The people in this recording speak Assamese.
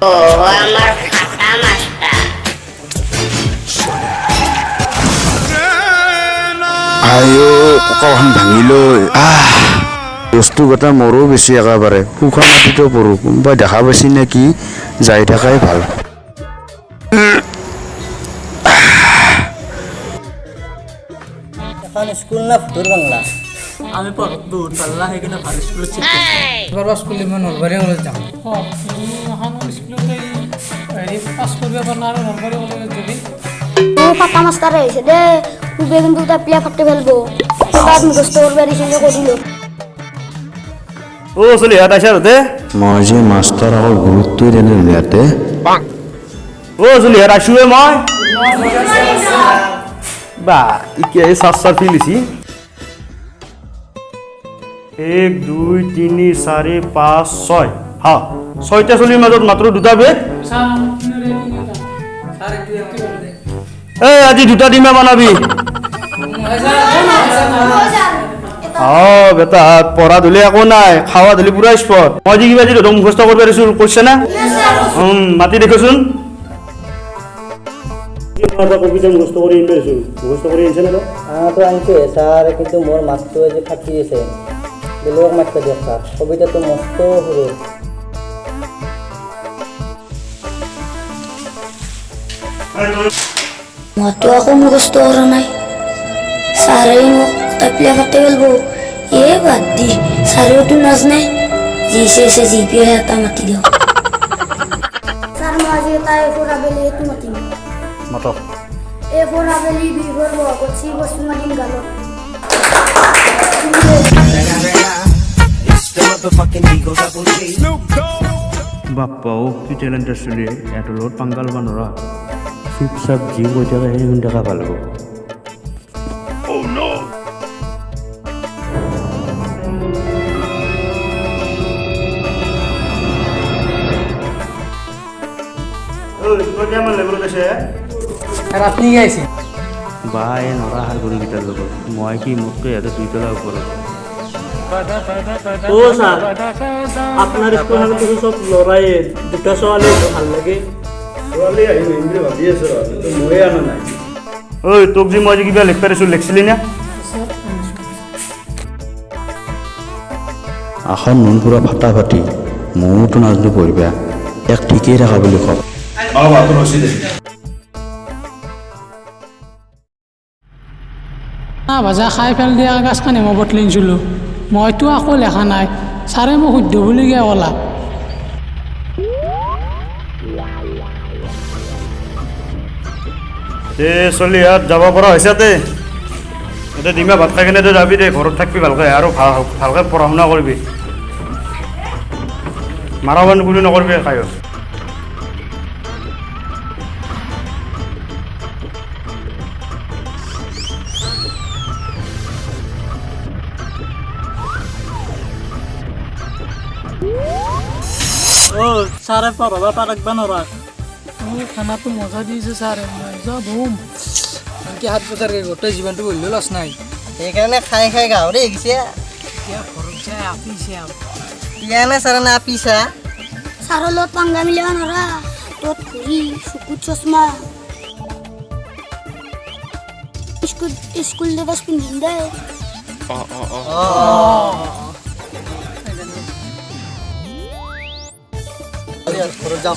আমাৰ ফাটা মাস্টাৰ আইও কখন ভাঙিলৈ বস্তু গোটা মোৰো বেছি একেবাৰে শুকান মাটিতো পৰো কোনোবাই দেখা পাইছি নেকি যাই থাকাই ভাল এখন স্কুল না ফুটুর বাংলা আমি দূর পাল্লা হয়ে কিনা ভালো স্কুলে এবার স্কুল ইমান নলবাৰী কলেজ যাম এখন স্কুলতে হেৰি পাছ কৰিব পৰা আৰু নলবাৰী কলেজত যাবি ফাটা মাস্টার হয়েছে দে খুবই কিন্তু তার প্লেয়ার ফাটতে ফেলবো এবার মুখস্থ করবে রিসেন্ট করিল ও চলি হাত আইছা তে মই যে মাষ্টৰ আকৌ গুৰুত্বই দেনে ইয়াতে ও চলি হাত আইছোৱে মই বা এতিয়া এই চাৰ ফিলিছি 1 2 3 4 5 6 হা 6টা চলিৰ মাজত মাত্ৰ দুটা বেগ এই আজি দুটা ডিমা বনাবি বেটা পঢ়া ধুলি একো নাই খাওয়া ধুলি পুরা স্পট মই যে কিবা যদি মুখস্থ করবে করছে না মাতি দেখোন কবিতা মুখস্থ করে ইনছো মুখস্থ করে ইনছে না তো আনছে স্যার কিন্তু মোর মাছটো যে ফাটি আছে বেলেগ মাছটা দিয়ক স্যার কবিতা তো মস্ত হলো মতো আকৌ মুখস্থ করা নাই সারাই মোক তার প্লেয়ার ফাটতে ফেলবো এ বাদ দি সারেও তো নাচ নাই জিসে এসে জিপিও এটা মাতি দিও স্যার মাঝে তাই ফোরা বেলে একটু মাতি মত এ ফোরা বেলি দুই ফোর করছি বসু মাদিন গেল বাপ্পাও কি ট্যালেন্ট আসলে এত লোট পাঙ্গাল বানরা চুপচাপ যি কৈ থাকে সেই শুনি থকা ভাল হ'ব আর আপনি গাইছেন বাই নৰা হাৰ গৰু গীটাৰ লগত মই কি মোতকৈ ইয়াতে দুইতলা ওপৰত ও স্যাৰ আপনাৰ স্কুল কিছু সব লড়াই দুটা ছোৱালী ভাল লাগে ছোৱালী আহিব বুলি ভাবি আছো ময়ে আনা নাই ঐ তোক যে মই যে কিবা লিখ পাৰিছো লিখছিলি না আখন মন পুৰা ফাটা ফাটি ময়োতো নাজনো পঢ়িবা এক ঠিকেই ৰাখা বুলি কওঁ ভাজা খাই পেল দিয়া গাছখানি মই বটলি নিছিলোঁ মইতো আকৌ লেখা নাই ছাৰে মোক শুদ্ধ বুলিকৈ ক'লা চলি ইয়াত যাব পৰা হৈছে তে এতিয়া ডিমা ভাত খাই কিনে যাবি দে ঘৰত থাকিবি ভালকৈ আৰু ভালকৈ পঢ়া শুনা কৰিবি মাৰা বান গুলি নকৰিবি খাই ও ছাৰে পঢ়াব পাৰক বা নৰাক খানাটো মজা দিছে ছাৰে মজা বুম আনকি 7 বছৰ গোটেই জীৱনটো বহিলেও লছ নাই সেইকাৰণে খাই খাই গাহৰি আহিছে এতিয়া ঘৰত যায় আপিছে ইয়ানে ছাৰ না পিছা সাৰো লত পাঙ্গা মিলে নৰা তোৰ ঘুৰি শুকুৰ চশমা স্কুল স্কুল ড্ৰেস পিন্ধিন দে ঘৰত যাওঁ